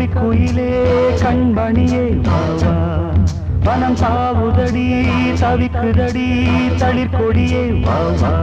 கவிக்குயிலே கண்மணியே வாவா வனம் தாவுதடி தவிக்குதடி தளிர்கொடியே வாவா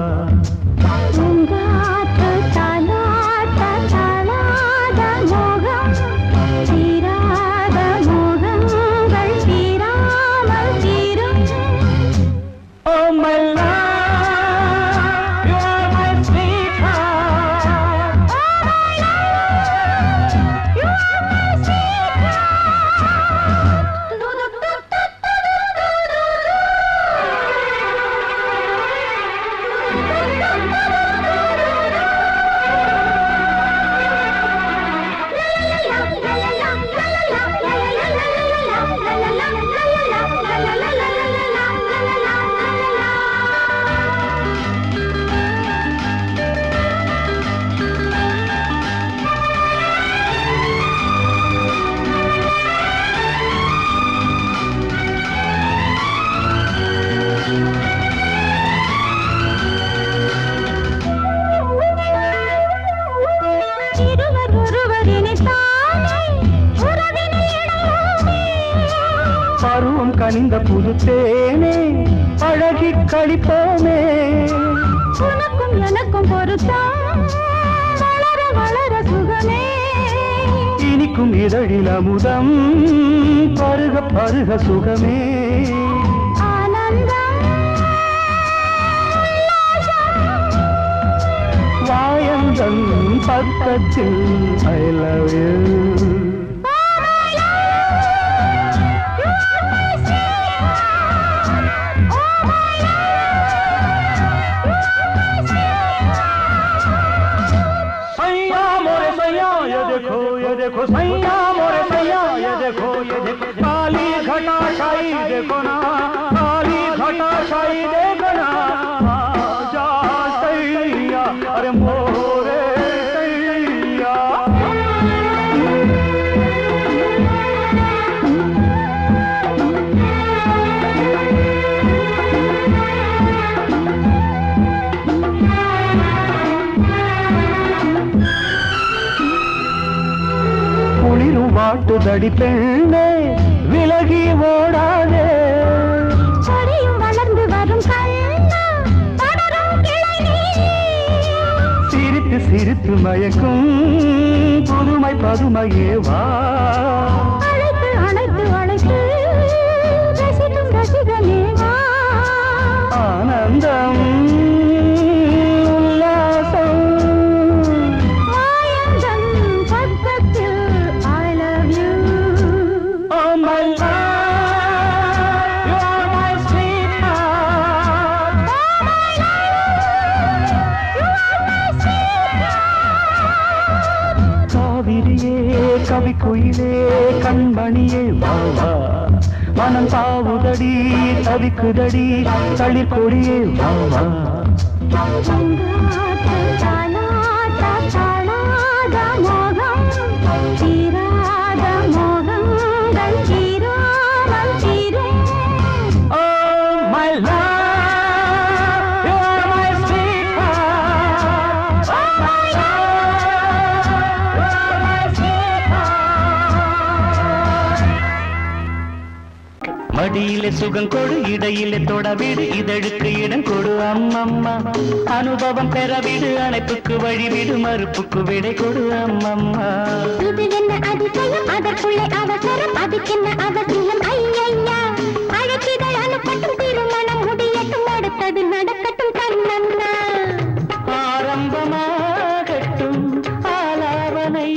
பருவம் கனிந்த புதுத்தேனே அழகி கழிப்போமே உனக்கும் எனக்கும் பொருத்தம் வளர வளர சுகமே இனிக்கும் இதழில் அமுதம் பருக பருக சுகமே ஆனந்தம் வாயந்தன் பக்கத்தில் I love you देखो सैया मोरे सैया ये देखो काली घटा शाही देखो ना काली घटा शाही देखो ना जा सैया अरे मोरे सैया வாட்டுதடி பெண்ணே விலகி ஓடாதே கொடியும் வளர்ந்து வரும் சிரித்து சிரித்து மயக்கும் புதுமை பதுமையே வா அழைத்து அழைத்து அழைத்து ரசிக்கும் ரசிகனே வா ஆனந்தம் கவிக்குயிலே கண்மணியே வாவா மனம் தாவுதடி தவிக்குதடி தளிர்கொடியே வாவா மடியிலே சுகம் கொடு இடையிலே தொடவிடு இதழுக்கு இடம் கொடு அம்மம்மா அனுபவம் பெறவிடு அணைப்புக்கு வழிவிடு மறுப்புக்கு விடை கொடு அம்மம்மா இது என்ன அதிசயம் அதற்குள்ளே அவசரம் அதுக்கென்ன அவசியம் ஐயையா அழைப்பிதழ் அனுப்பட்டும் திருமணம் முடியட்டும் அடுத்தது நடக்கட்டும் கண்ணன்னா ஆரம்பமாகட்டும் ஆலாவனை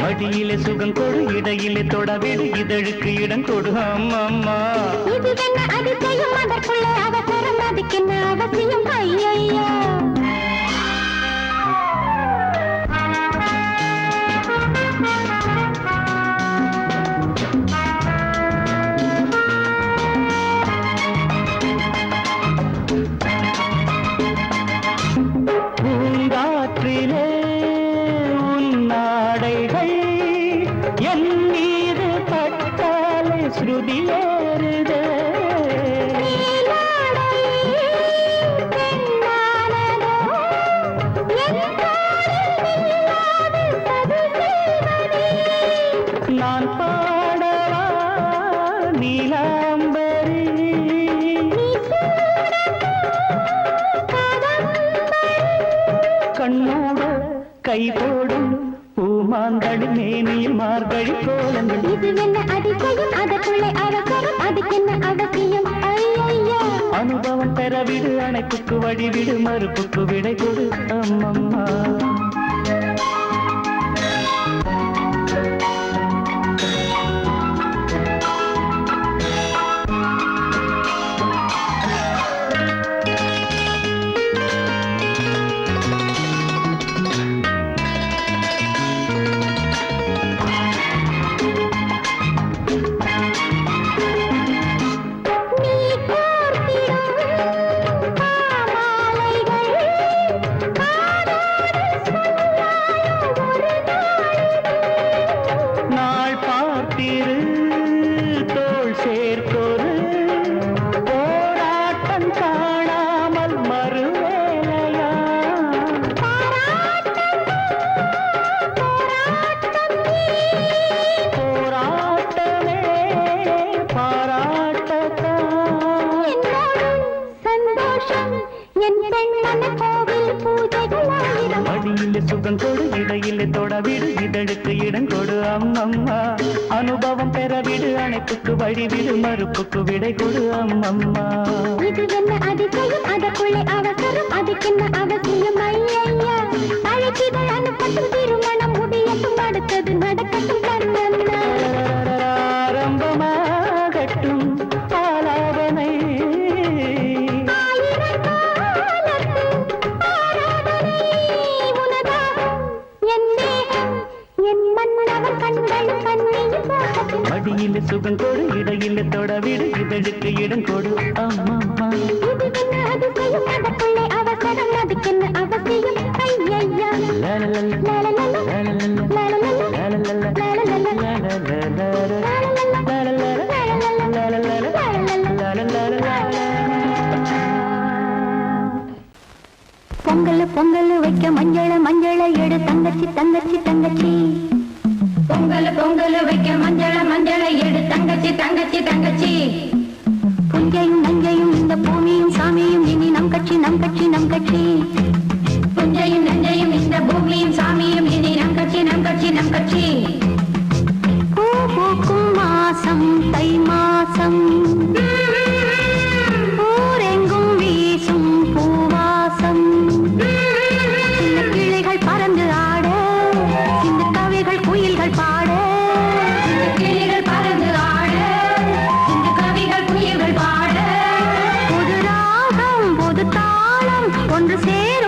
மடியிலே சுகம் கொடு இடையிலே தொடவிடு இதழுக்கு இடம் கொடு அம்மம்மா இது என்ன அதிசயம் அதற்குள்ளே அவசரம் அதுக்கென்ன அவசியம் ஐயையா பூங்காற்றிலே உன்னாடைகள் என் மீது பட்டாலே ஸ்ருதியேறுதே கை போடும் பூமாந்தளி மேனியில் மார்கழி கோலங்கள். இது என்ன அதிசயம் அதற்குள்ளே அவசரம் அதுக்கென்ன அவசியம் ஐயா. அனுபவம் பெறவிடு அணைப்புக்கு வழிவிடு மறுப்புக்கு விடை கொடு அம்மம்மா. சுகம் கொடு இடையிலே தொடவிடு இதழுக்கு இடம் கொடு அம்மம்மா. அனுபவம் பெறவிடு அணைப்புக்கு வழிவிடு மறுப்புக்கு விடை கொடு அம்மம்மா. இது என்ன அதிசயம் அதற்குள்ளே அவசரம் அதுக்கென்ன அவசியம் ஐயா. அழைச்சிதழ் அனுப்பட்டும் திருமணம் முடியட்டும் அடுத்தது நடக்கட்டும் கண்ணம்மா. ஆரம்பமாகட்டும் ஆலாபனை மடியில சுகம் கொடு இடையில தொடவிடு இதழுக்கு இடம் கொடு அம்மம்மா. அதற்குள்ளே அவசரம் அதுக்கென்ன அவசியம் ஐயா. பொங்கல் பொங்கல் வைக்க மஞ்சள மஞ்சள எடு தங்கச்சி தங்கச்சி தங்கச்சி. பொங்கல் பொங்கல் வைக்க மஞ்சள மஞ்சள எடு தங்கச்சி தங்கச்சி தங்கச்சி. புஞ்சையும் நஞ்சையும் இந்த பூமியும் சாமியும் இனி நம் கட்சி நம் கட்சி நம் கட்சி. புஞ்சையும் நஞ்சையும் இந்த பூமியும் சாமியும் இனி நம் கட்சி நம் கட்சி நம் கட்சி. பூ பூக்கும் மாசம் தை மாசம் ஊரெங்கும் வீசும் பூவாசம். சின்ன கிளைகள் பறந்து ஆட சின்ன கவிகள் குயில்கள் பாட. கிளிகள் பறந்து ஆட இந்த கவிகள் குயில்கள் பாட. புது ராகம் புது தாளம் ஒன்று சேர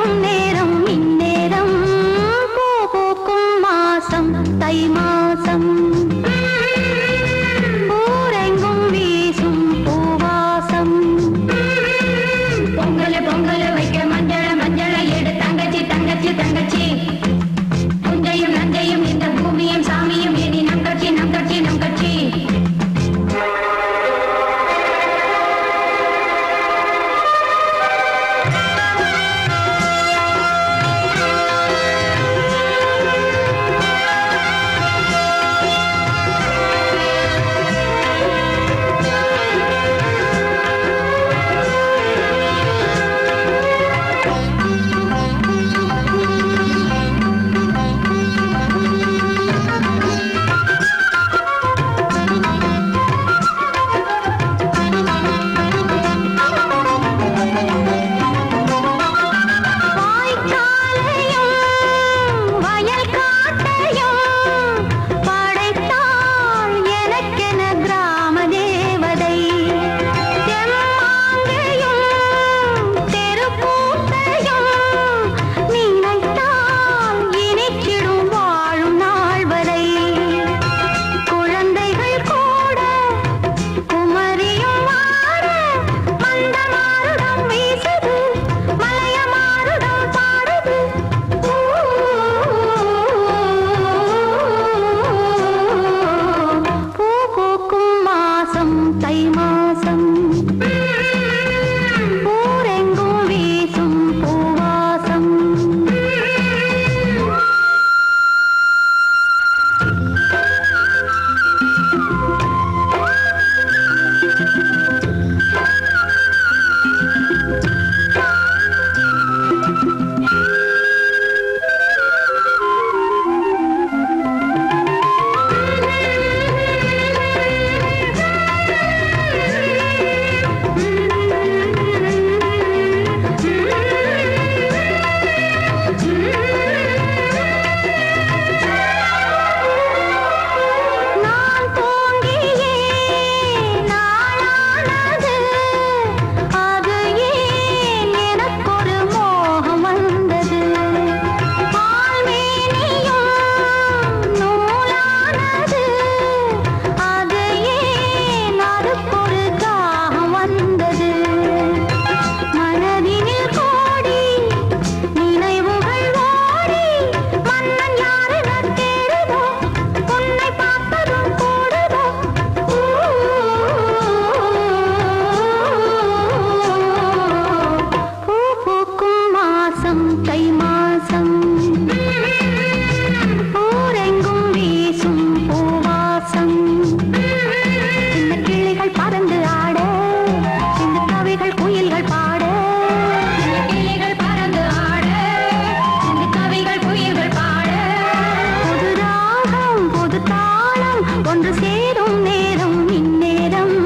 பூக்கும் நேரம் இந்நேரம்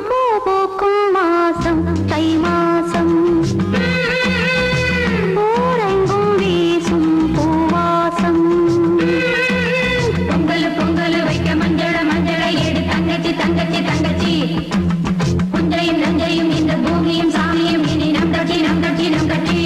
பூ பூக்கும் மாசம் தை மாசம் ஊரெங்கும் வீசும் பூவாசம் பொங்கல் பொங்கல் வைக்க மஞ்சள மஞ்சள எடு தங்கச்சி தங்கச்சி தங்கச்சி புஞ்சையும் நஞ்சையும் இந்த பூமியும் சாமியும் இனி நம் கட்சி நம் கட்சி நம் கட்சி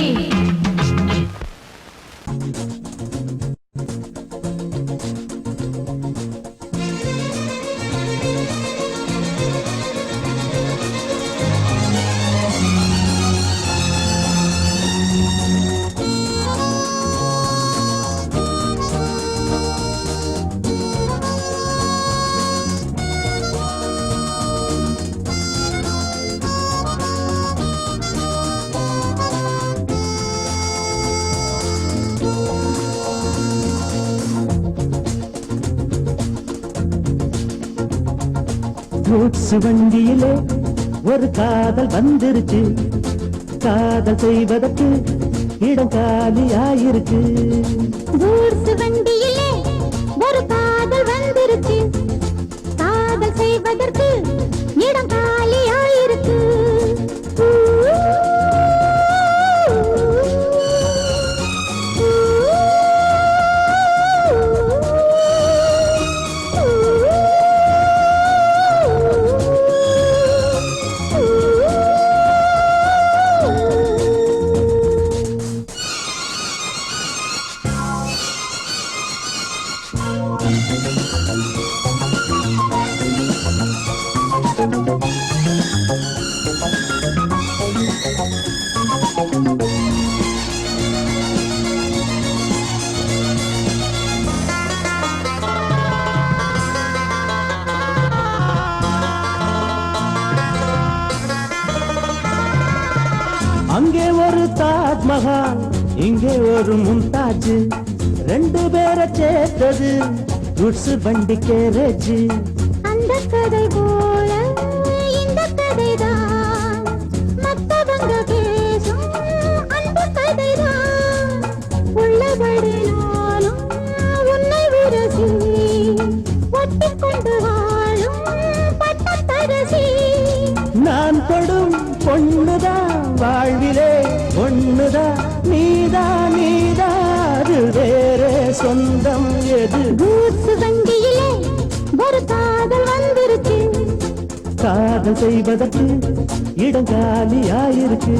கூட்ஸ் வண்டியிலே ஒரு காதல் வந்துருச்சு காதல் செய்வதற்கு இடம் காலியாயிருக்கு கூட்ஸ் வண்டியிலே ஒரு காதல் வந்துருச்சு காதல் செய்வதற்கு இடம் காலியாயிருக்கு அங்கே ஒரு தாஜ்மஹால் இங்கே ஒரு மும்தாஜ் ரெண்டு பேரை சேர்த்தது குட்ஸ் வண்டி கேரேஜ் அந்த கதை போல இந்த கதைதான் மத்தவங்க பேசும் அந்த கதைதான் உள்ளபடி நானும் உன்னை விரசி ஒட்டிக்கொண்டு வாழும் பட்டத்தரசி நான் தொடும் பொண்ணுதான் வாழ்விலே ஒண்ணுதான் நீதான் நீதாது வேறே சொந்தம் எது கூட்ஸ் வண்டியிலே ஒரு காதல் வந்துருச்சு காதல் செய்வதற்கு இடம் காலியாயிருக்கு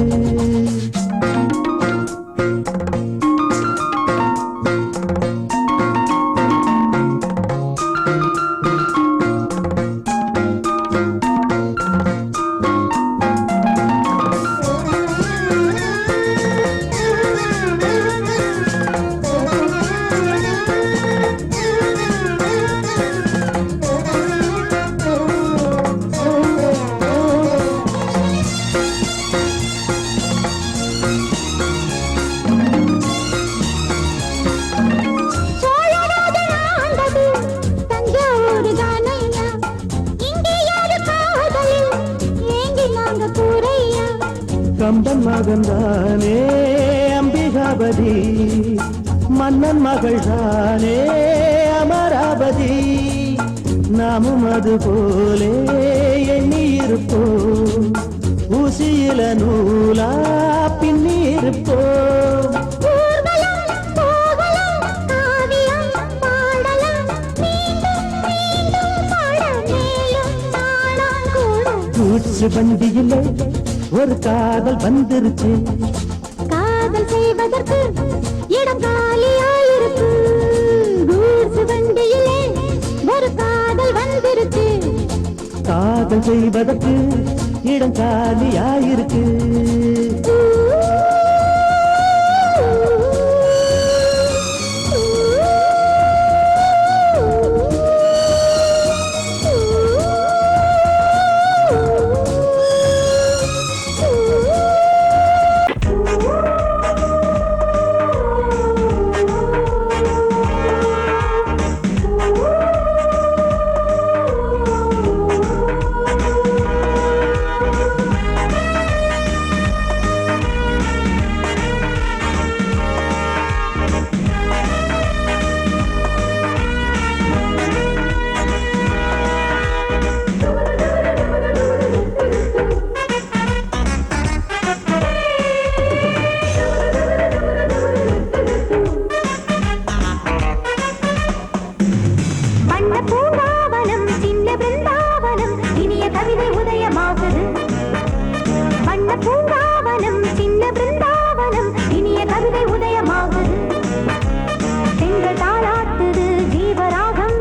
கம்பன் மகன்தானே அம்பிகாபதி மன்னன் மகள் தானே அமராவதி நாமும் அது போலே எண்ணி இருப்போம் ஊசியில நூலா பின்னி இருப்போம் கூட்ஸ் வண்டியிலே ஒரு காதல் வந்துருச்சு காதல் செய்வதற்கு இடம் காலியாயிருக்கு கூட்ஸ் வண்டியிலே ஒரு காதல் வந்துருச்சு காதல் செய்வதற்கு இடம் காலியாயிருக்கு பூங்காவனம் சின்ன பிருந்தாவனம் இனிய கவிதை உதயமாகுது செங்கல் தாளாட்டுது ஜீவராகம்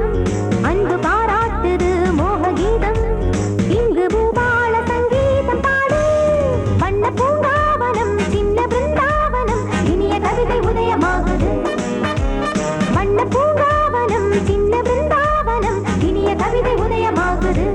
அன்பு பாராட்டுது மோக கீதம் இங்கு பூபால சங்கீதம் பாடு வண்ண பூங்காவனம் சின்ன பிருந்தாவனம் இனிய கவிதை உதயமாகுது வண்ண பூங்காவனம் சின்ன பிருந்தாவனம் இனிய கவிதை உதயமாகுது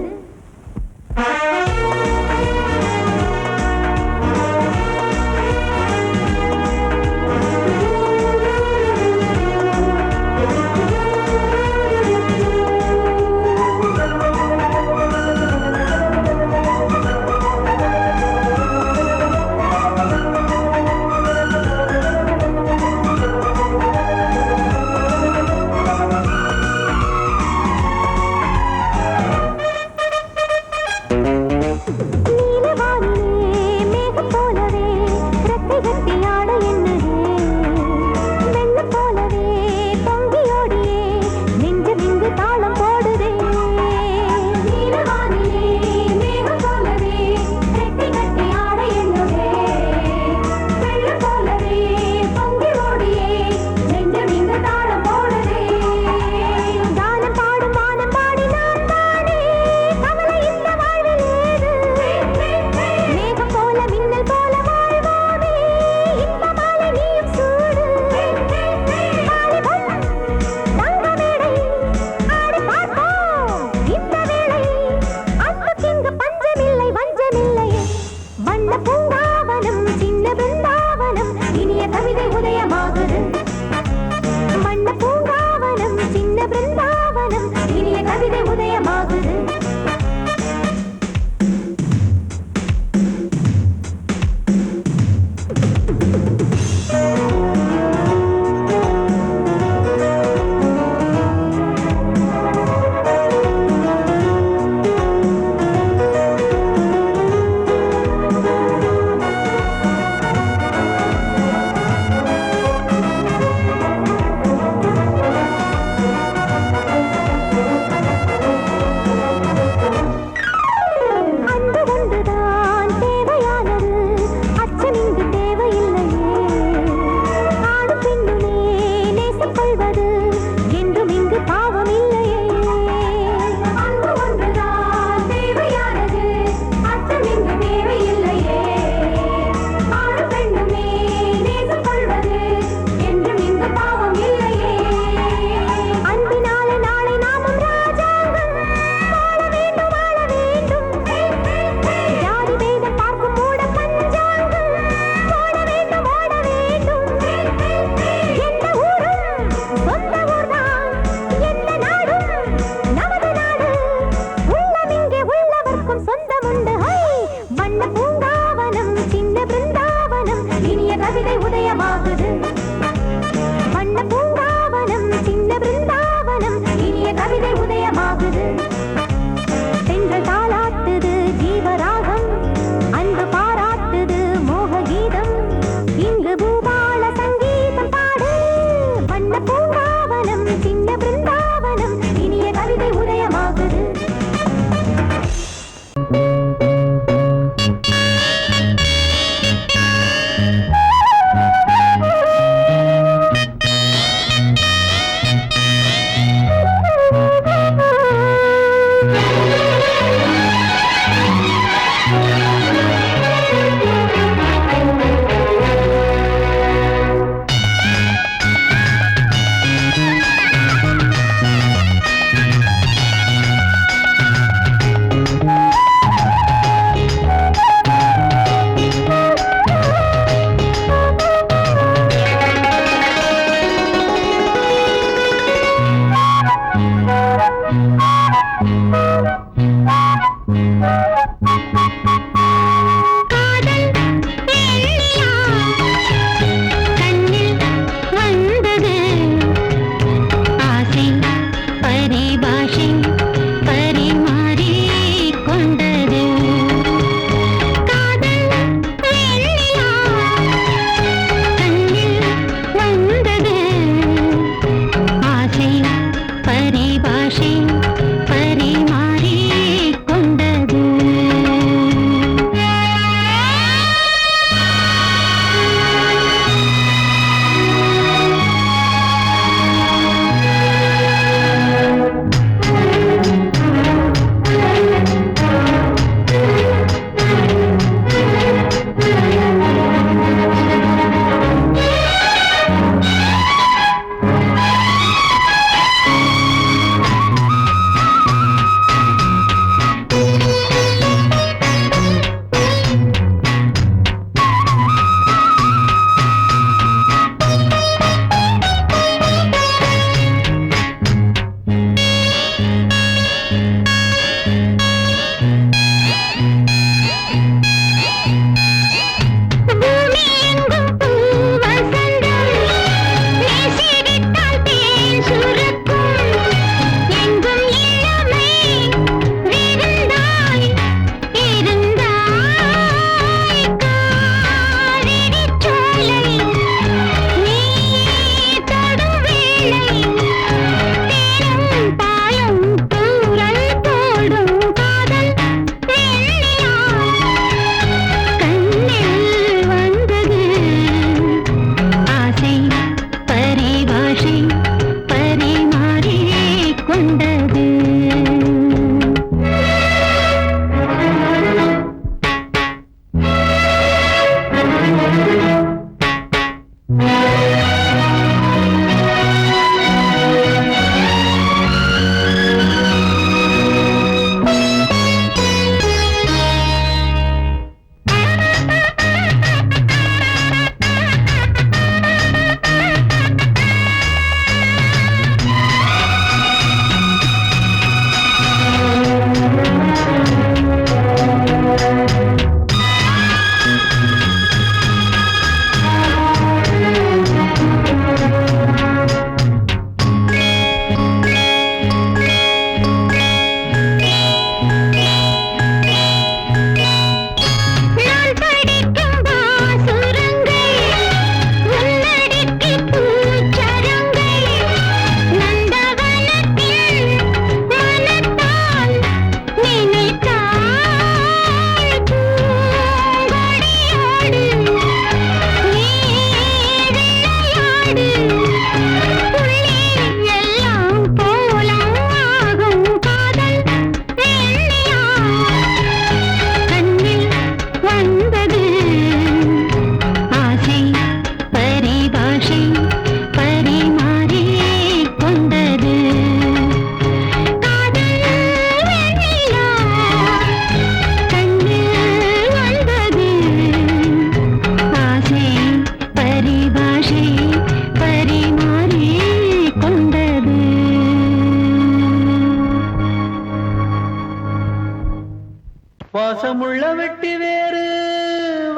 பாசமுள்ள வெட்டி வேறு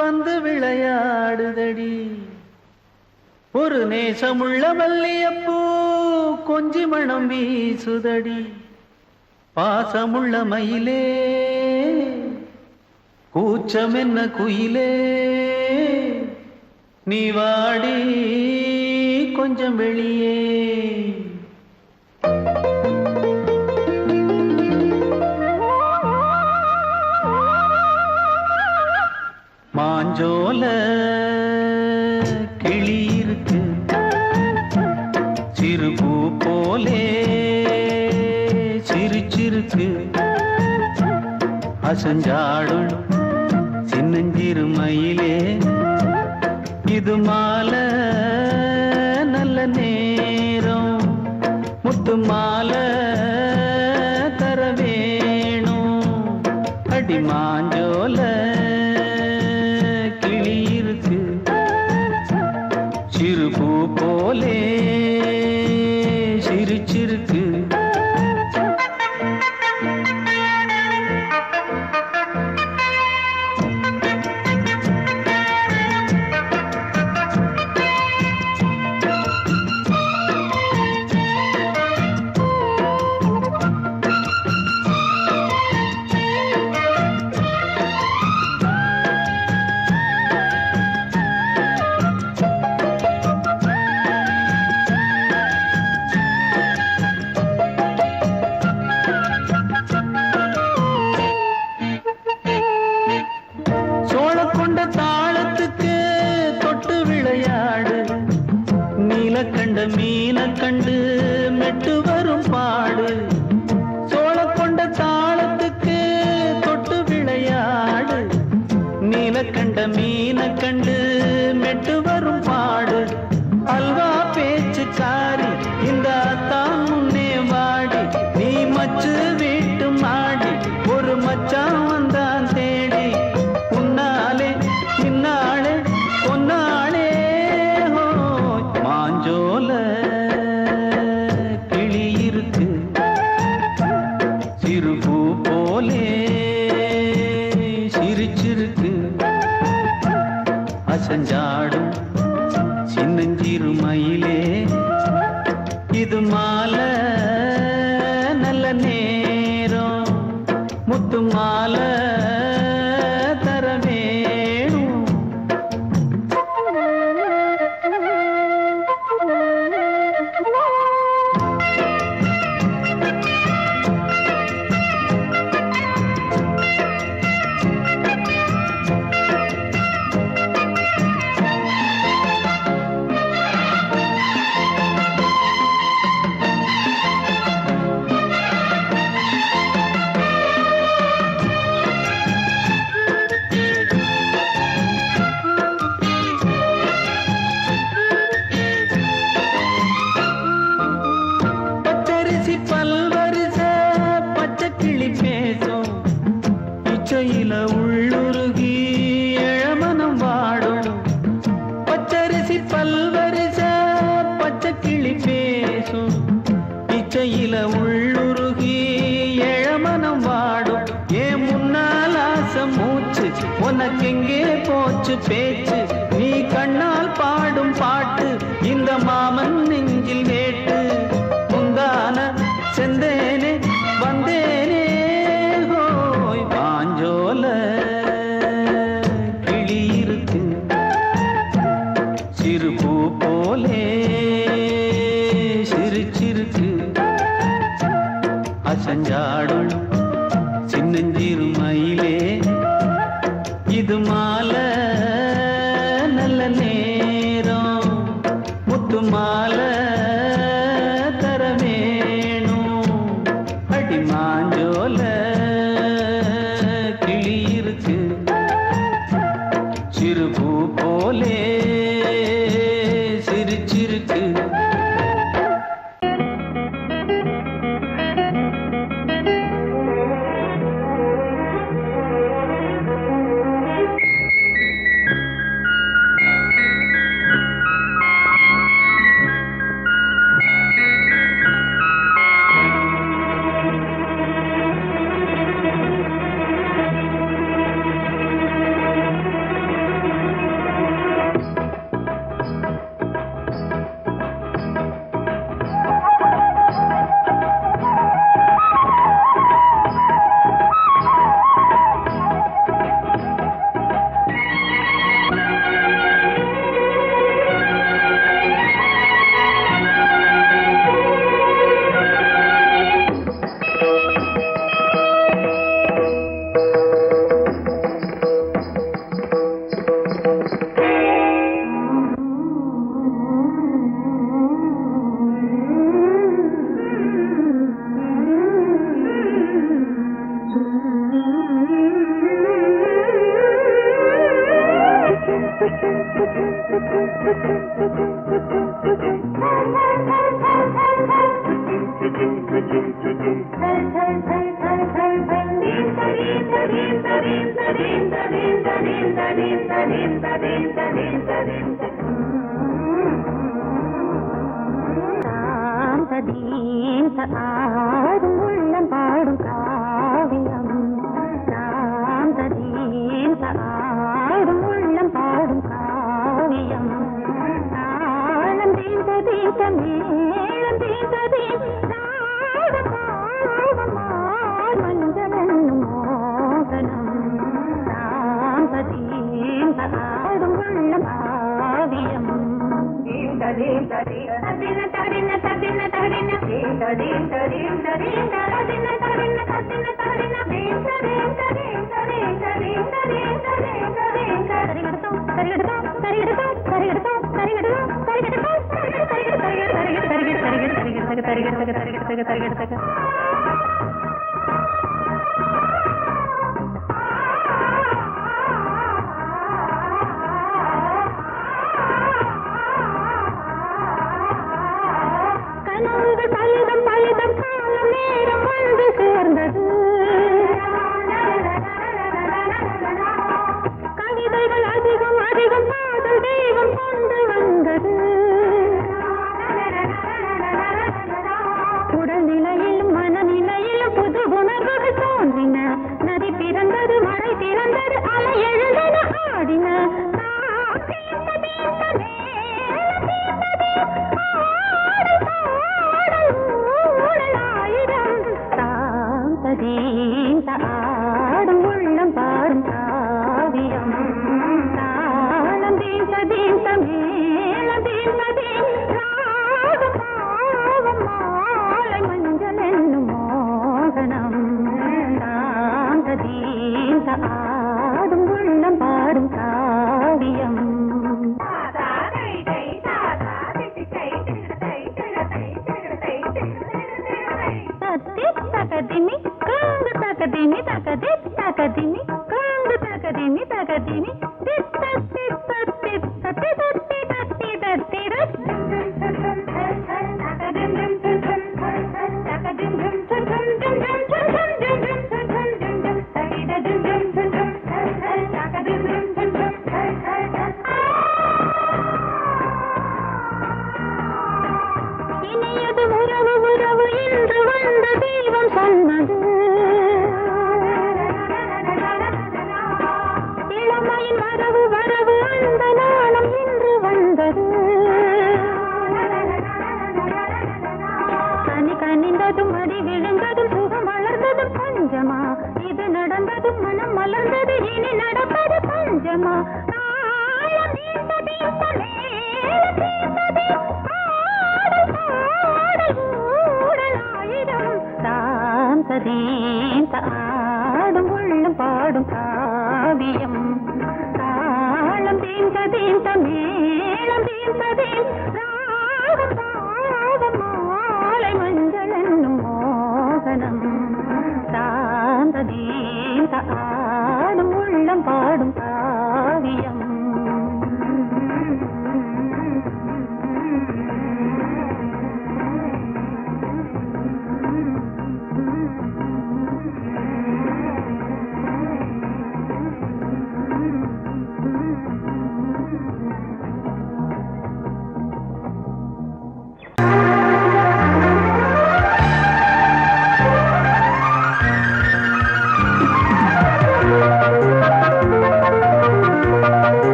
வந்து விளையாடுதடி, ஒரு நேசமுள்ள மல்லியப்பூ கொஞ்சி மணம் வீசுதடி. பாசமுள்ள மயிலே கூச்சம் என்ன குயிலே, நீ வாடி கொஞ்சம் வெளியே. மாஞ்சோல கிளி இருக்கு, சிறுபூ போலே சிரிச்சிருக்கு, அசஞ்சாடும் சின்னஞ்சிறு மயிலே, இது மாலை நல்ல நேரம், முத்து மாலை தர வேணும். அடி மாஞ்சோல கிளி இருக்கு, சிறுபூ போலே சிரிச்சிருக்கு. கண்ட மீன கண்டு மெட்டு வரும் பாடு, சோழ கொண்ட தாளத்துக்கு தொட்டு விளையாடு. நீல கண்ட மீன கண்டு மெட்டு வரும் பாடு, அல்வா பேச்சு காரி இந்த தான் முன்னே வாடி. நீ மச்சு வீட்டு மாடி, ஒரு மச்சான் வந்தான் தேடி, உன்னாலே இன்னாலே பொன்னாலே. மாஞ்சோல கிளி இருக்கு, சிறுபூ போலே சிரிச்சிருக்கு, அசஞ்சாடும் சின்னஞ்சிறு மயிலே, இது மாலை நல்ல நேரம், முத்து மாலை தர வேணும். பல்வரிச பச்சை கிளி பேசும், இச்சையில உள்ளுருகி இளமனம் வாடும். பச்சரிசி பல்வரிச பச்சை கிளி பேசும், இச்சையில உள்ளுருகி இளமனம் வாடும். ஏன் முன்னால் ஆசை மூச்சு, உனக்கெங்கே போச்சு பேச்சு, நீ கண்ணால் பாடும் பாட்டு இந்த மாமன் நெஞ்சில் வேட்டு. செந்தேனே வந்தேனே ஹோய், மாஞ்சோல கிளி இருக்கு, சிறுபூ போலே சிரிச்சிருக்கு, அசஞ்சாடும் சின்னஞ்சிறு மயிலே, இது மாலை நல்ல நே ஆடும் உள்ளம் பாடும் காவியம் ஆடும் உள்ளம் பாடும் காவியம் தாளம் தீந்த தீந்த மேளம் தீந்த தீந்த மஞ்சளும் மோகனம் ஆடும் உள்ளம் காவியம் பலிதம் பலிதம் காலம் நேரம் வந்து சேர்ந்தது கவிதைகள் அதிகம் அதிகம் காதல் தெய்வம் கொண்டு வந்தது உடல்நிலையிலும் மனநிலையிலும் புது உணர்வுகள் தோன்றின நதி பிறந்தது மழை திறந்தது அலை எழுந்தன ஆடின ஆடும் உள்ளம் பாடும் காவியம் தாளம் தீந்த தீந்த மேளம் தீந்த தீந்த மாலை மஞ்சள் என்னும் மோகனம் தாந்த தீந்த ஆடும் உள்ளம் பாடும் காவியம் தகதிமி காங்கு தகதிமி தகதி தகதிமி காங்கு தகதிமி தகதிமி தித்த தித்த தித்த தித்தி தத்தி தத்தி இனியது உறவு உறவு என்று வந்த தெய்வம் சொன்னது இளமையின் வரவு வரவு அந்த நாளம் இன்று வந்தது கனி கனிந்ததும் அடி விழுந்ததும் சுகம் வளர்ந்ததும் பஞ்சமா இது நடந்ததும் மனம் மலர்ந்தது இனி நடப்பது பஞ்சமா ஆடும் உள்ளம் பாடும் காவியம் தாளம் தீந்த தீந்த மேளம் தீந்த தீந்த மாலை மஞ்சள் என்னும் மோகனம் தாந்த தீந்த ஆடும் உள்ளம் பாடும் காவியம்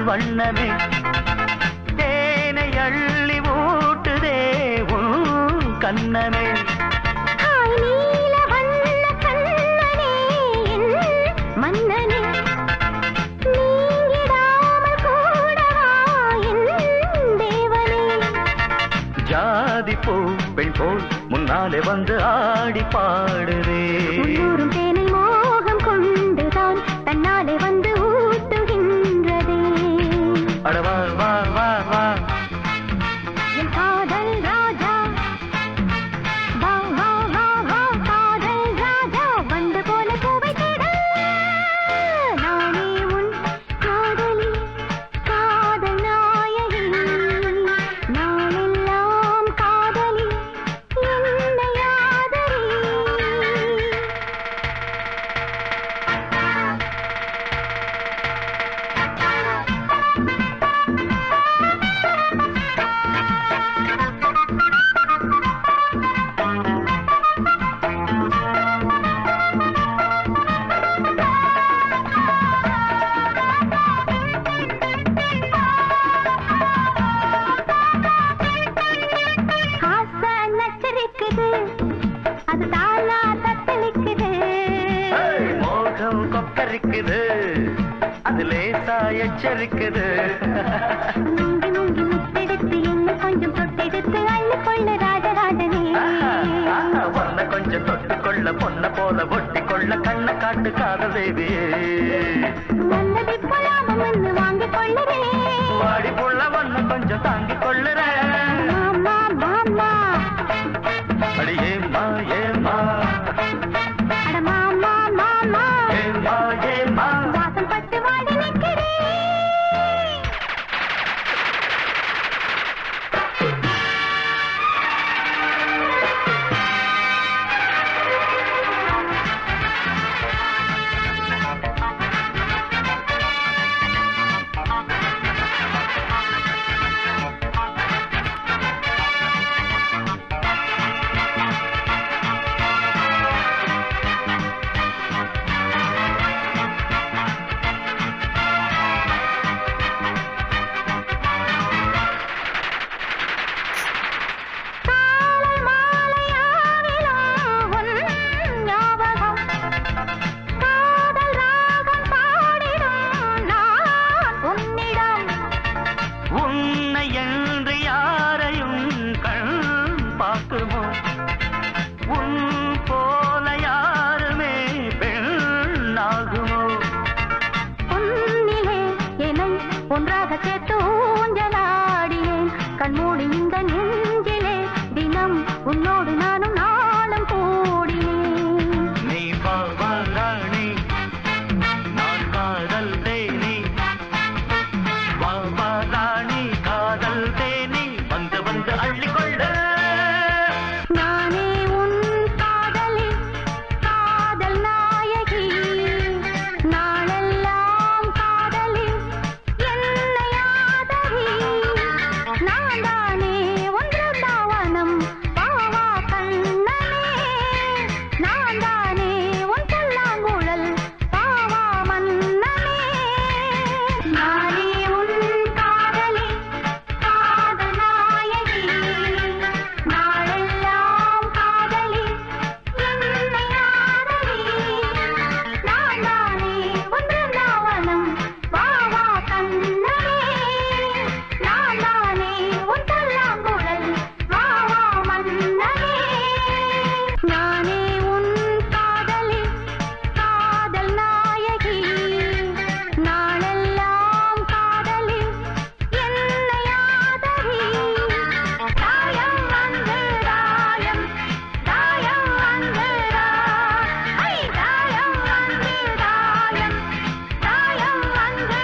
வண்ணமே தேனை அள்ளி ஊட்டுதே உன் கண்ணமே. மன்னனே நீங்கிடாமல் கூடவா என் தேவனே. ஜாதி பூ பெண் போல் முன்னாலே வந்து ஆடி பாடுதே. உள்ளூரும் தேனை மோகம் கொண்டுதான் தன்னாலே வந்து ஊட்டுகின்றதே. அடவா வா வா வா என் காதல் ராஜா வா வா வா வா காதல் ராஜா வந்து போல பூவை தேட நானே உன் காதலி காதல் நாயகி நாளெல்லாம் காதலி என்னை ஆதரி. ஆசை நச்சரிக்குது அது தாளா தத்தளிக்குது. மோகம் கொக்கரிக்குது அது லேசா எச்சரிக்குது. முங்கி முங்கி முத்தெடுத்து என்ன கொஞ்சம் தொட்டெடுத்து அள்ளி கொள்ள ராஜராஜனே. பொண்ண கொஞ்சம் தொட்டுக்கொள்ள பொண்ண போல ஒட்டி கொள்ள கண்ண காட்டு காதல் தேவியே. வந்ததை போலாமம் என்று வாங்கிக் கொள்ளுறேன். வாடி புள்ள ஒண்ணு கொஞ்சம் தாங்கிக் கொள்ளுறேன். மாமா மாமா அடி ஏம்மா ஏம்மா அட மாமா மாமா ஏம்மா ஏம்மா வாசல் பட்டு வாடி நிற்கிறேன். ஒன்றாக சேர்த்து ஊஞ்சலாடியேன் கண்மூடி இந்த நெஞ்சிலே தினம் உன்னோடு நானும் நாளும் கூடினேன். நீ பாவாராணி நான் காதல் தேனி பாவாராணி காதல் தேனி வந்து வந்து அள்ளிக்கொள்ள. நானே உன் காதலி காதல் நாயகி நாளெல்லாம் காதலி என்னை ஆதரி. நான் தானே ஒன்று தாவனம் பாவா கண்ணனே. நான் தானே உன் புல்லாங்குழல் பாவா மன்னனே. நானே உன் காதலி காதல் நாயகி நாளெல்லாம் காதலி என்னை ஆதரி. நான் தானே ஒன்று தாவனம் பாவா கண்ணனே. நான் தானே உன் புல்லாங்குழல் பாவா மன்னனே. நானே உன் காதலி காதல் நாயகி நாளெல்லாம் காதலி என்னை ஆதரி. தாயம் வந்து தாயம் தாயம் வந்து ஐ தாயம் வந்து தாயம் தாயம் வந்து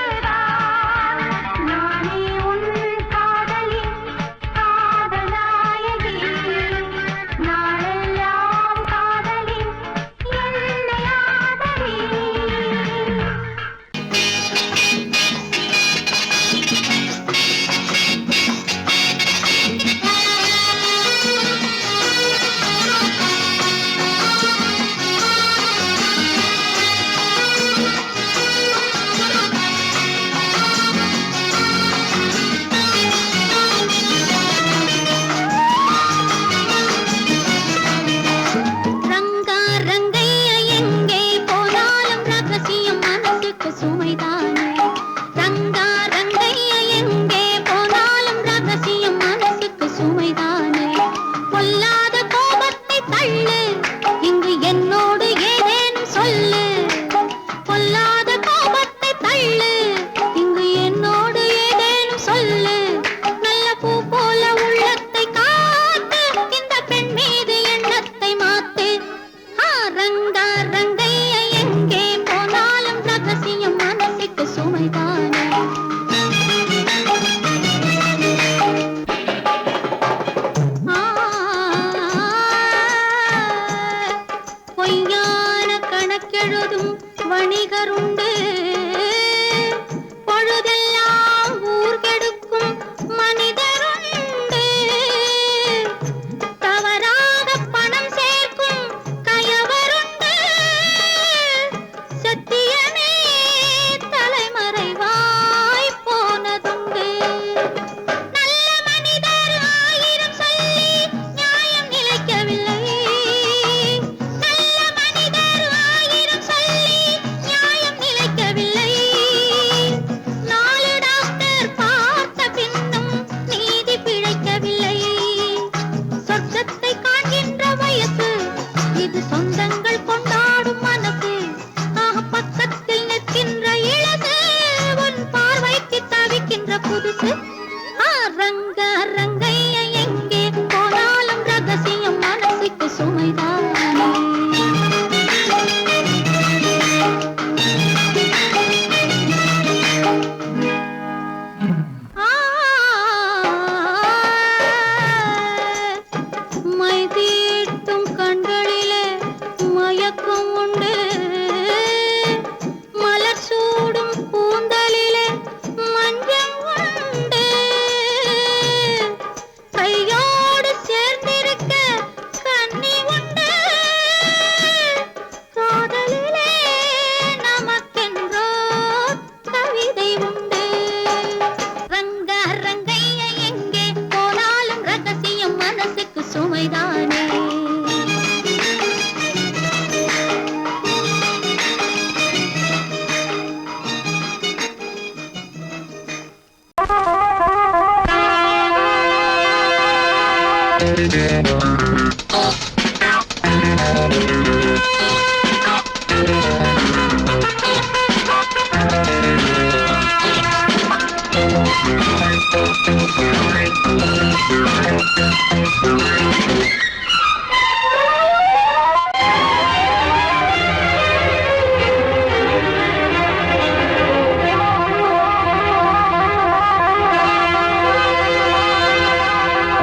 நானே உன் காதலி காதல் நாயகி நாளெல்லாம் காதலி என்னை ஆதரி. ரங்கா ரங்கையா எங்கே போனாலும் ரகசியம் மனசுக்கு சுமைதானே. ரங்கா ரங்கையா எங்கே போனாலும் ரகசியம் மனசுக்கு சுமைதானே. பொல்லாத கோபத்தை தள்ளு இங்கு என்னோடு ஏதேனும் சொல்லு. பொல்லாத கோபத்தை தள்ளு இங்கு என்னோடு ஏதேனும் சொல்லு. நல்ல பூ போல உள்ளத்தை காத்து இந்த பெண் மீது எண்ணத்தை மாத்து. ரங்கா ரங்கையா எங்கே போனாலும் ரகசியம் மனசுக்கு சுமைதானே. பொய்யான கணக்கெழுதும் வணிகருண்டு. பொழுதெல்லாம் ஊர் கெடுக்கும் மனிதருண்டு. தவறாக பணம் சேர்க்கும் கயவருண்டு. சத்தியமே தலைமறைவாய் போனதுண்டு. நல்ல மனிதர் ஆயிரம் சொல்லி நியாயம் நிலைக்கவில்லை. நல்ல மனிதர் ஆயிரம் சொல்லி நியாயம் நிலைக்கவில்லை.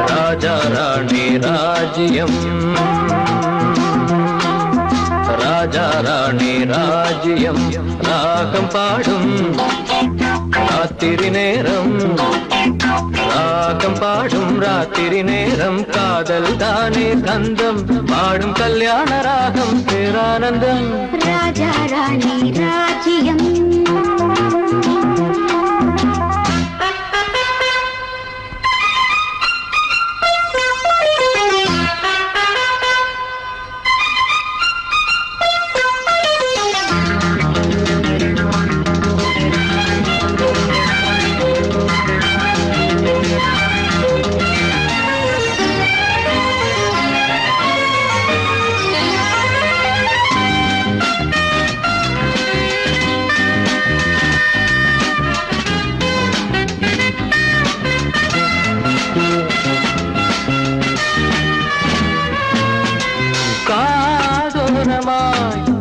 ராஜா ராணி ராஜ்யம் ராஜா ராணி ராஜ்யம் ராகம் பாடும் ராத்திரி நேரம் ராகம் பாடும் ராத்திரி நேரம் காதல் தானே கந்தம் பாடும் கல்யாண ராகம் பேரானந்தம் ராஜா ராணி ராஜ்யம்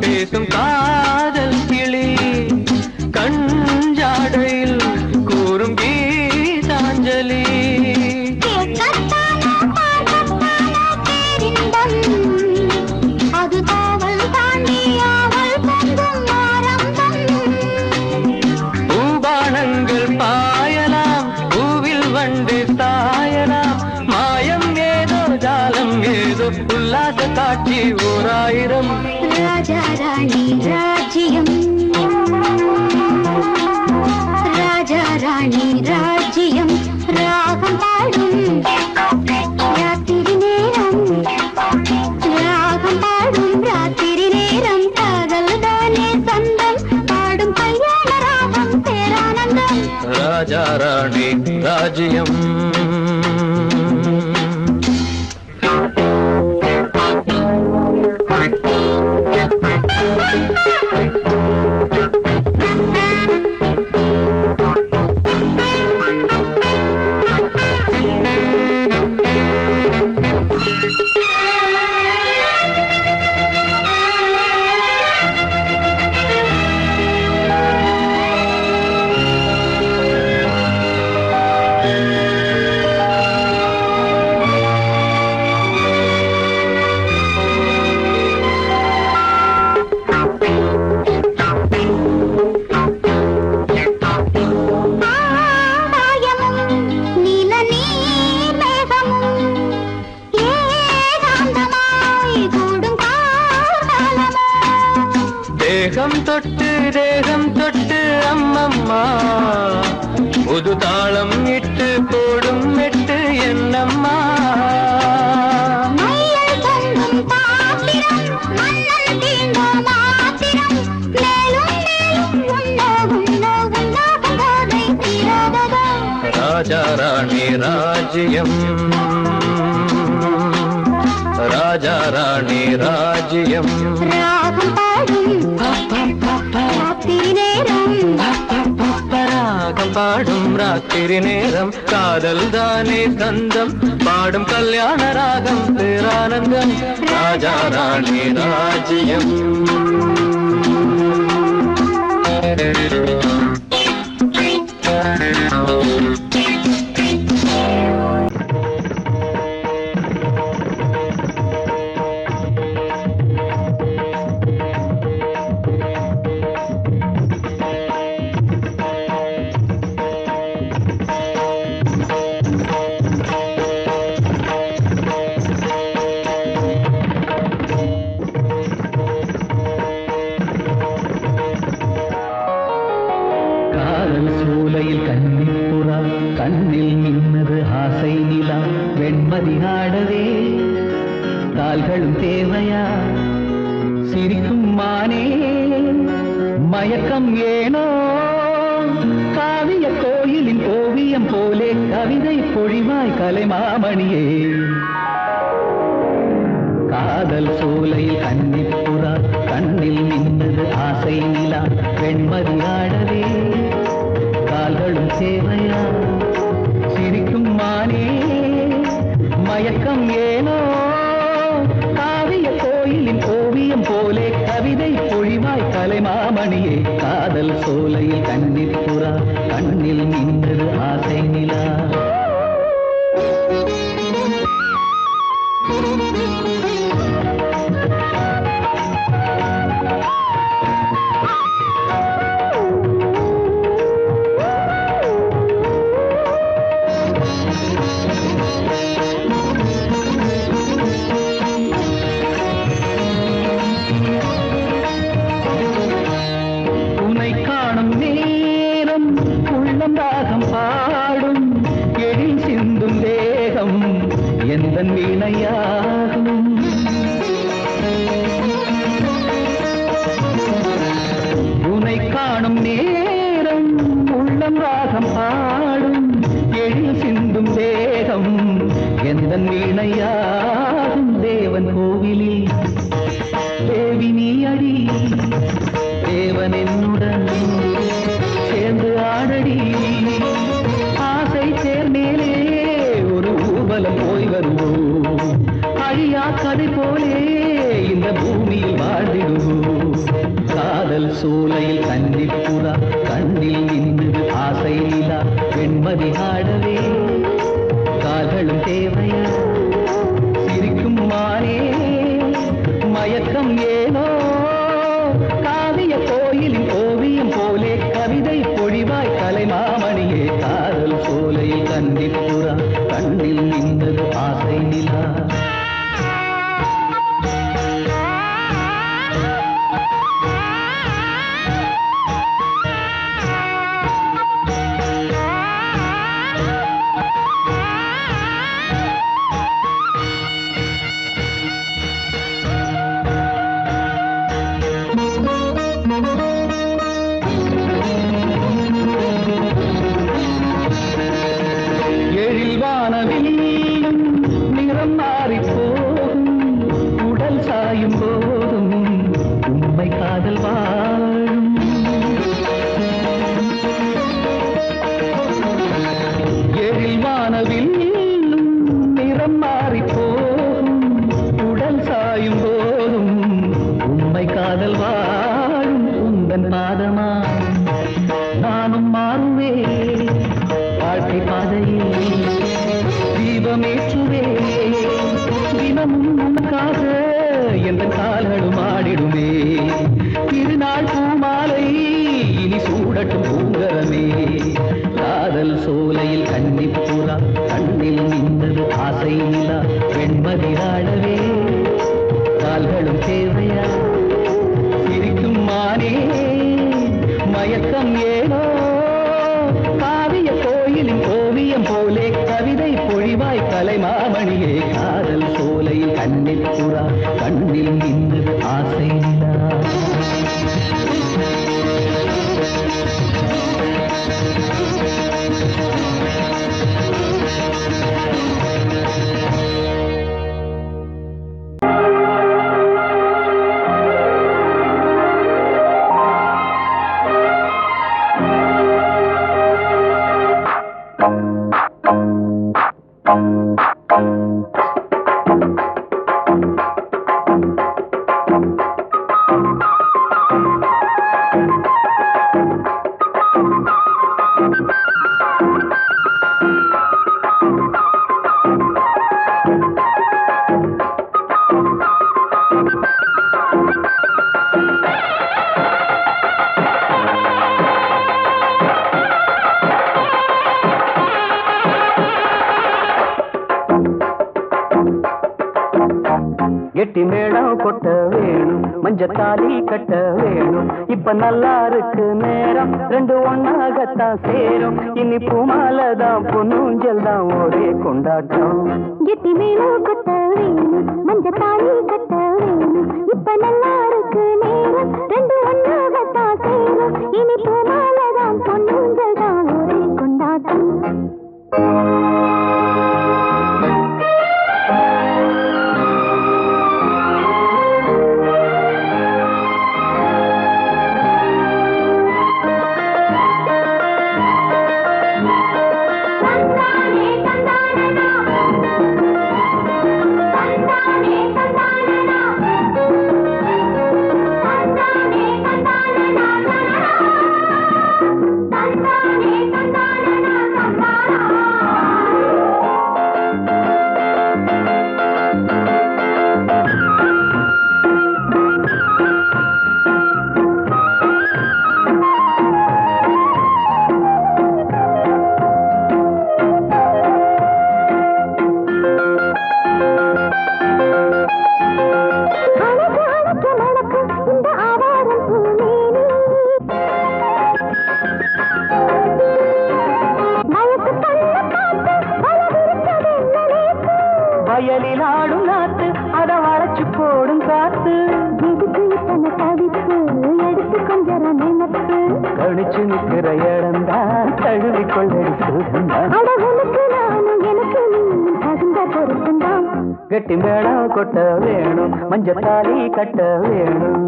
பேசும் காதல் கிளி கஞ்சாடையில் கூறும் கீதாஞ்சலி அது காவல் தாண்டியாவல் பூபானங்கள் பாயலாம் பூவில் வண்டு சாயலாம் மாயம் ஏதோ ஜாலம் ஏதோ உல்லாச காட்சி ஓராயிரம் ராஜா ராணி ராஜ்யம் ராஜா ராணி ராஜ்யம் ராகம் பாடும் ராத்திரி நேரம் ராகம் பாடும் ராத்திரி நேரம் காதல் தானே சொந்தம் பாடும் கல்யாண ராகம் பேரானந்தம் ராஜா ராணி ராஜ்யம் தேகம் தொட்டு அம்மம்மா புது தாளம் இட்டு போடும் மெட்டு என்னம்மா ராஜா ராணி ராஜ்யம் ராஜா ராணி ராஜ்யம் ராகம் பாடும் ராத்திரி நேரம் ராகம் பாடும் ராத்திரி நேரம் காதல் தானே கந்தம் பாடும் கல்யாண ராகம் பேரானந்தம் ராஜா ராணி ராஜ்யம் சூலையில் கன்னிப்புறா கண்ணில் நின்னது ஆசை நிலா வெண்மதி ஆடவே கால்களும் தேவையா சிரிக்கும் மானே மயக்கம் ஏனோ காவிய கோயிலின் ஓவியம் போலே கவிதை பொழிவாய் கலைமாமணியே காதல் சோலையில் கன்னிப்புறா கண்ணில் நின்றது ஆசை நிலா வெண்மதி ஆடவே கால்களும் சேவையா சிரிக்கும் மானே மயக்கம் ஏனோ காவிய கோயிலின் ஓவியம் போலே கவிதை பொழிவாய் கலைமாமணியே காதல் சோலையில் கன்னிப்புறா கண்ணில் நின்றது ஆசை நிலா எந்தன் வீணையாகும் உனை காணும் நேரம் உள்ளம் ராகம் பாடும் எழில் சிந்தும் தேகம் எந்தன் வீணையாகும் தேவன் கோவிலில் தேவி நீ அடி தேவன் என்னுடன் சேர்ந்து ஆடடி ஆசை சேர்மேலே ஒரு ஊர்வலம் போய் வருவோம் அழியா கதை போலே இந்த பூமியில் வாழ்ந்திடுவோம் காதல் சோலையில் கன்னிப்புறா கண்ணில் நின்றது ஆசை நிலா வெண்மதி ஆடவே கால்களும் தேவையா சிரிக்கும் மானே மயக்கம் ஏனோ காவிய கோயிலின் ஓவியம் போலே கவிதை பொழிவாய் கலைமாமணியே காதல் சோலையில் கன்னிப்புறா கண்ணில் நின்றது ஆசை நிலா நிறம் மாறி போகும் உடல் சாயும் போதும் உண்மை காதல் வாழும் எழில் வானவில் நிறம் மாறி போகும் உடல் சாயும் போதும் உண்மை காதல் வாழும் உந்தன் பாதமா நானும் மாறுவே வாழ்க்கை பாதையில் தீபமேற்றுவே தினமும் உனக்காக எந்த கால்களும் ஆடிடுமே திருநாள் பூமாலை இனி சூடட்டும் பூங்கரமே காதல் சோலையில் கன்னிப்புறா கண்ணில் நின்றது ஆசை நிலா வெண்மதி ஆடவே கால்களும் தேவையா சிரிக்கும் மானே மயக்கம் ஏனோ காவிய கோயிலின் ஓவியம் போலே கவிதை பொழிவாய் கலைமாமணியே காதல் சோலையில் கன்னிப்புறா கண்ணில் நின்றது ஆசை நிலா கெட்டி மேளம் கொட்ட வேணும் மஞ்சத்தாலி கட்ட வேணும் இப்ப நல்லா இருக்கு நேரம் ரெண்டு ஒன்னாகத்தான் சேரும் இனி பூமாலதான் பொன்னூஞ்சல் தான் ஒரே கொண்டாட்டம் கெட்டி மேளம் கொட்ட வேணும் மஞ்சத்தாலி கட்ட வேணும் இப்ப நல்லா இருக்கு நேரம் ரெண்டு ஒன்னாகத்தான் சேரும் இனி பூமாலதான் பொன்னூஞ்சல் தான் ஒரே கொண்டாட்டம் தனிச்சு நிற்கிற இடம்தான் தழுவி கொள்ளடி சுகந்தான் அழகுனுக்கு நானும் எனக்கு நீயும் தகுந்த பொருத்தந்தான் கெட்டி மேளம் கொட்ட வேணும் மஞ்சள் தாலி கட்ட வேணும்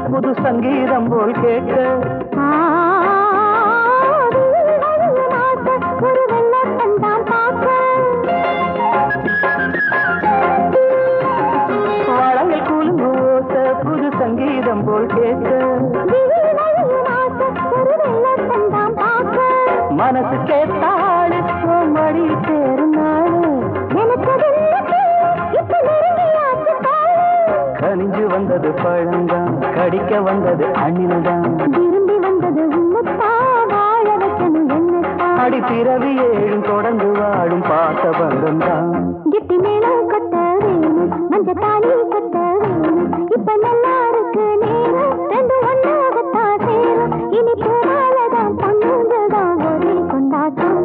புது சங்கீதம் போல் கேட்க ஒரு வெள்ளத்தான் பார்க்க வளையல் கூலும் ஓச புது சங்கீதம் போல் கேட்க ஒரு வெள்ளத்தான் பார்க்க மனசு கேட்டாடு மடி சேரும் நாடு எனக்கு இப்ப நெருங்கியாச்சு கனிஞ்சு வந்தது பழந்தான் கடிக்க வந்தது அணில்தான் விரும்பி வந்தது உன்னத்தா வாழ வைக்கணும் என்னத்தா அடி பிறவி ஏழும் தொடர்ந்து வாழும் பாச பந்தம்தான் கிட்டி மேளம் கட்ட வேணும் மஞ்ச தாலி கட்ட வேணும் இப்ப நல்லா இருக்கு நேரம் ரெண்டு ஒன்னாகத்தான் சேரும் இனி பூமாலதான் பொண்ணுங்கதான் ஒரே கொண்டாட்டம்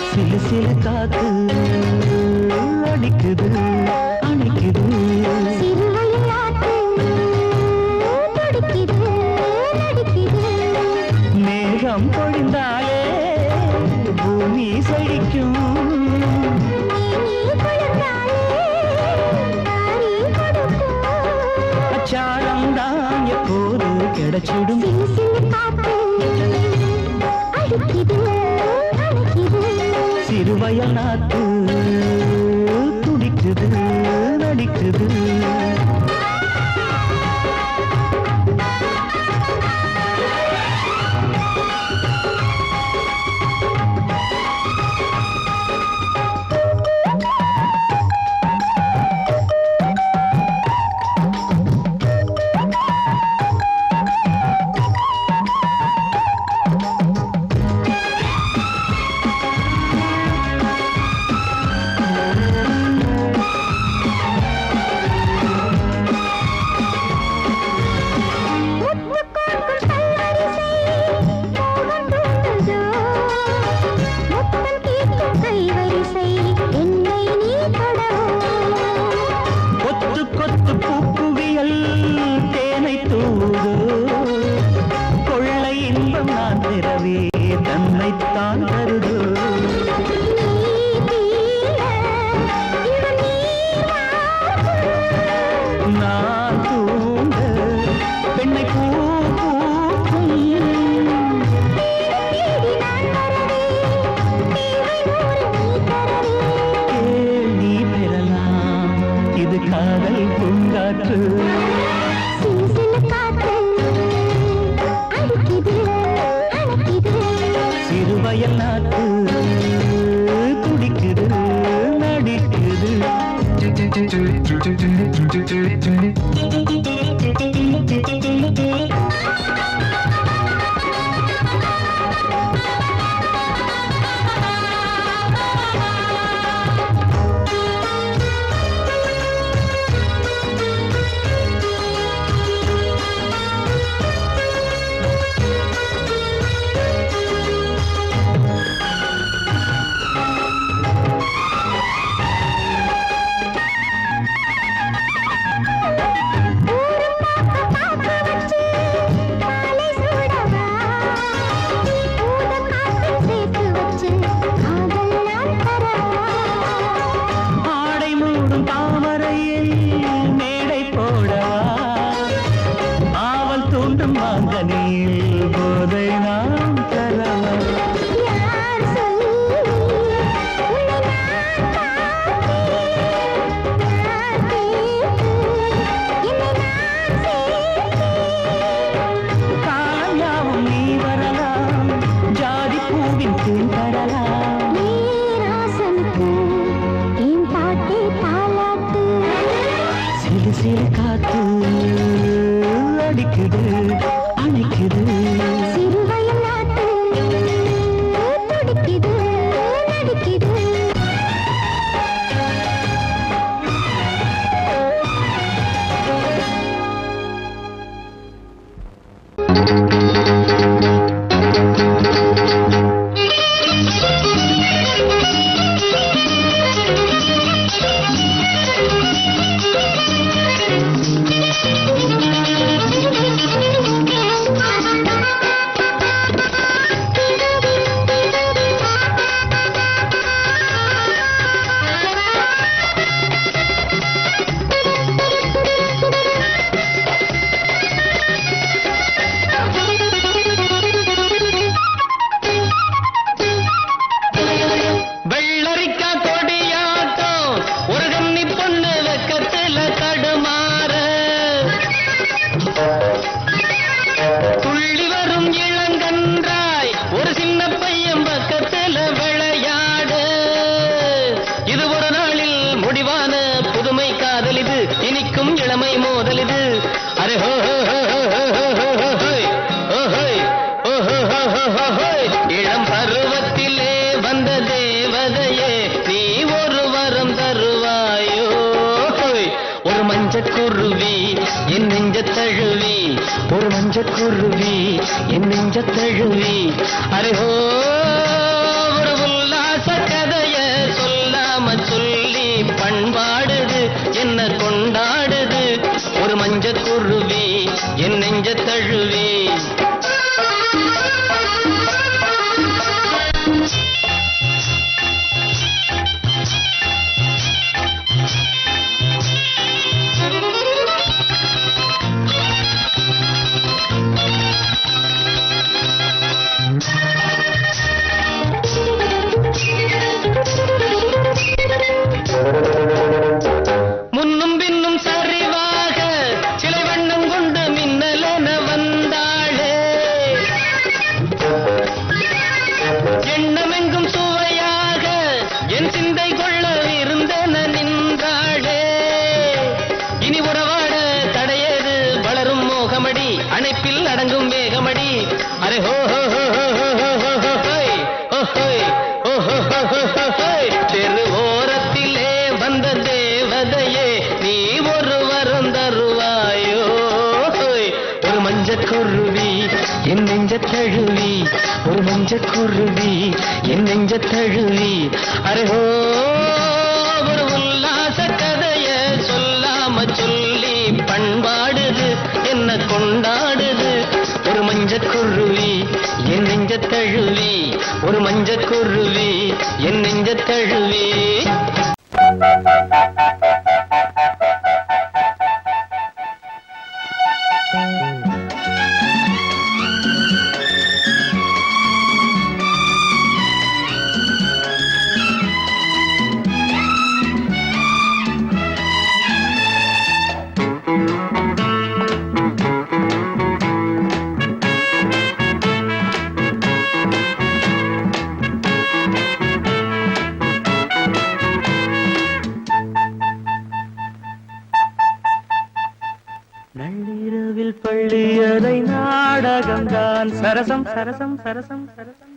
சிலு சிலு காத்து அடிக்குது அணைக்குது மேகம் பொழிந்தாலே பூமி செழிக்கும் அச்சாரம் தான் எப்போது கிடைச்சிடும் சிறுவயல் நாத்து துடிக்குது நடிக்குது சிறுவயல் நாட்டு துடிக்குது நடிக்குது சிறு சிறு காத்து அடிக்குது அணைக்குது சிறுவயல் நாட்டு துடிக்குது நடிக்குது குருவி என் நெஞ்ச தழுவி அரேஹோ ஒரு உல்லாச கதைய சொல்லாம சொல்லி பண்பாடுது என்ன கொண்டாடுது ஒரு மஞ்ச குருவி என் நெஞ்ச தழுவி முன்னும் பின்னும் சரிவாக சிலை வண்ணம் கொண்டு மின்னலென வந்தாளே எண்ணமெங்கும் சுவையாக என் சிந்தை கொள்ள இருந்தென நின்றாளே இனி உறவாட தடையேது வளரும் மோகமடி அணைப்பில் அடங்கும் வேகமடி அரே ஹோ ஹோ ஹோ ஹோ ஹோ தெருவோரத்திலே வந்த தேவதையே நீ ஒரு வரம் தருவாயோ ஒரு மஞ்சக்குருவி என் நெஞ்ச தழுவி ஒரு மஞ்சக்குருவி என் நெஞ்ச தழுவி அரேஹோ ஒரு உல்லாச கதைய சொல்லாம சொல்லி பண்பாடுது என்ன கொண்டாடுது ஒரு மஞ்சக்குருவி என் நெஞ்ச தழுவி ஒரு மஞ்சக்குருவி என் நெஞ்ச தழுவி நள்ளிரவில் பள்ளியறை நாடகம்தான் சரசம் சரசம் சரசம் சரசம்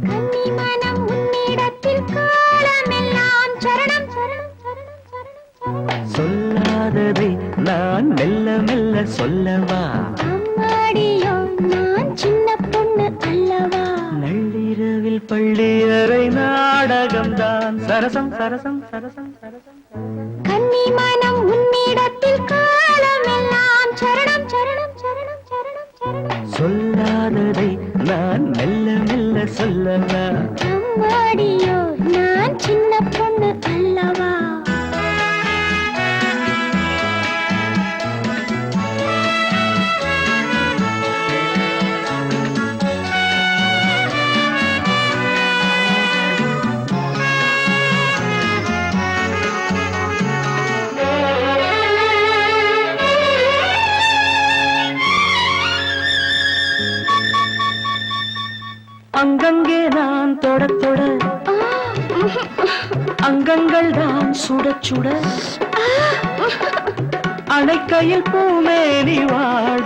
கன்னிமனம் உன்னிடத்தில் காலமெல்லாம் சரணம் சரணம் சரணம் சரணம் சொல்லாததை நான் மெல்ல மெல்ல சொல்லவா அம்மாடியோ நான் சின்ன பொண்ணு அல்லவா நள்ளிரவில் பள்ளியறை நாடகம்தான் சரசம் சரசம் சரசம் சரசம் கன்னிமனம் உன்னிடத்தில் காலமெல்லாம் சரணம் சரணம் சரணம் சரணம் சரணம் சொல்லாததை நான் மெல்ல மெல்ல சொல்லவா அம்மாடியோ நான் சின்ன பொண்ணு அல்லவா அங்கங்கே நான் தொட தொட அங்கங்கள் தான் சுட சுட அணைக்கையில் பூமேனி வாட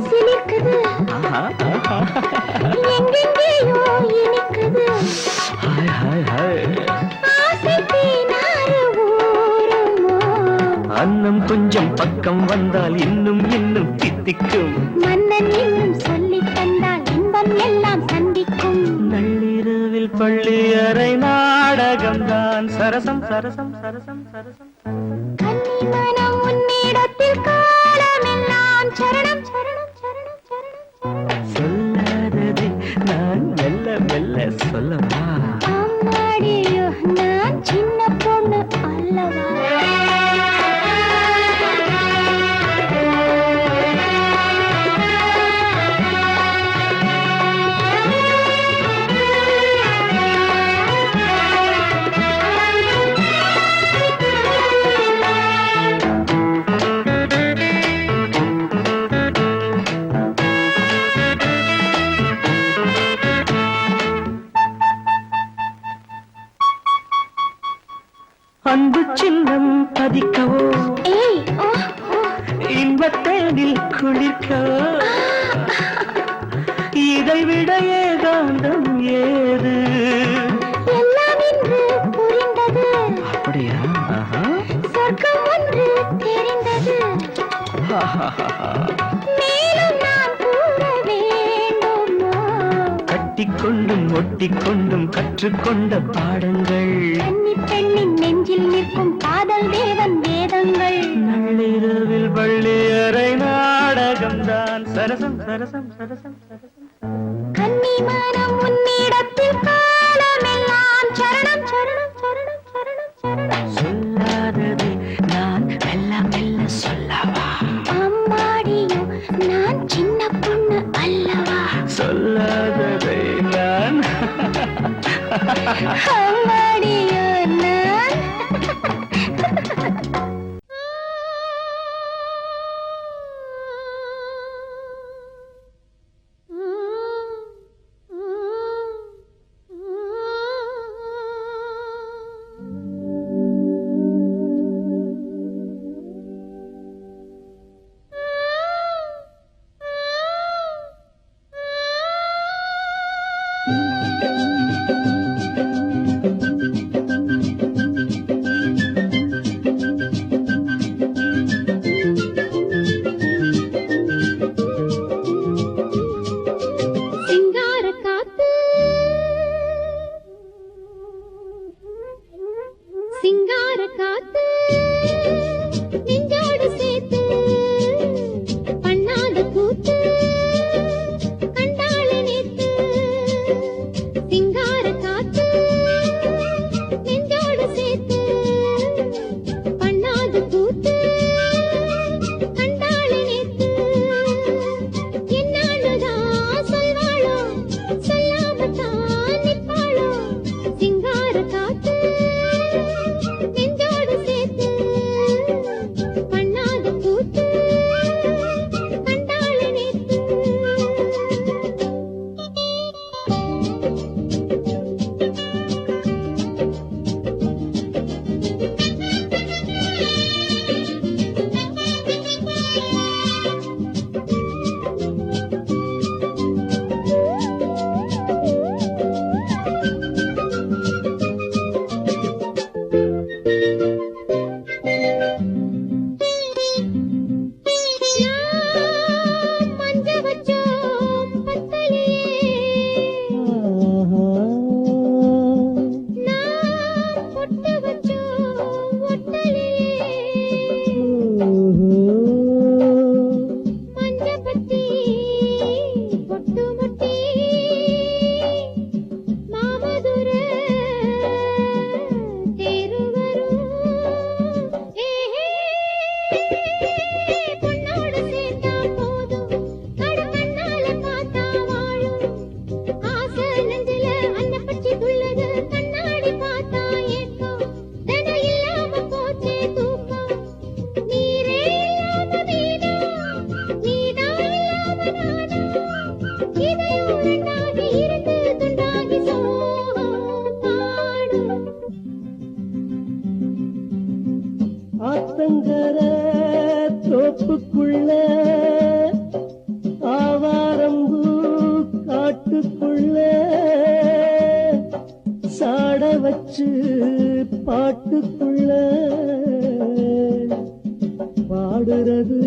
சிலிக்குது எங்கெங்கேயோ இனிக்குது ஹாய் ஹாய் ஹாய் ஆசை தீனாறு ஊருமோ அன்னம் கொஞ்சம் பக்கம் வந்தால் இன்னும் இன்னும் தித்திக்கும் மன்னன் இன்னும் சொல்லித் தந்தால் இன்பம் எல்லாம் சந்திக்கும் நள்ளிரவில் பள்ளி அறை நாடகம்தான் சரசம் சரசம் சரசம் சரசம் கன்னி மனம் உன்னிடத்தில் காலமெல்லாம் சரணம் சரணம் சரணம் சரணம் சொல்லாததை நான் மெல்ல மெல்ல சொல்லவா அம்மாடியோ நான் சின்ன பொண்ணு அல்லவா அன்பு சின்னம் பதிக்கவோ ஏய் ஓ ஓ இன்பத்தேனில் குளிர்க்கவோ இதைவிட ஏகாந்தம் ஏது எல்லாம் இன்று புரிந்தது அப்படியா சொர்க்கம் ஒன்று தெரிந்தது மேலும் நான் கூற வேண்டுமா கட்டிக்கொண்டும் ஒட்டிக்கொண்டும் கற்றுக்கொண்ட பாடங்கள் கன்னி பெண்ணின் நெஞ்சில் நிற்கும் காதல் தேவன் வேதங்கள் நள்ளிரவில் பள்ளி அறை நாடகம்தான் சரசம் சரசம் சரசம் சரசம் கன்னி மனம் உன்னிடத்தில் காலமெல்லாம் சரணம் சரணம் சரணம் சரணம் சரணம் சொல்லாததை நான் மெல்ல மெல்ல சொல்லவா அம்மாடியோ நான் சின்ன பொண்ணு அல்லவா சொல்லாததை நான் அம்மாடியோ நான் சிங்கார காத்து சிங்கார காத்து நெஞ்சோடு சேர்த்து பண்ணாத கூத்து கண்டாள நேத்து சிங்கார காத்து நெஞ்சோடு சேர்த்து பண்ணாத கூத்து கண்டாள நேத்து என்னாலதான் சொல்வாளோ சொல்லாமத்தான் நிற்பாளோ சிங்கார காத்து நெஞ்சோடு சேர்த்து பண்ணாத கூத்து கண்டாள நேத்து மஞ்ச வச்சோம் பத்தலையே நான் பொட்டு வச்சோம் ஒட்டலையே ஆத்தங்கர தோப்புக்குள்ள ஆவாரம்பூ காட்டுக்குள்ள சாட வச்சு பாட்டுக்குள்ள பாடுறது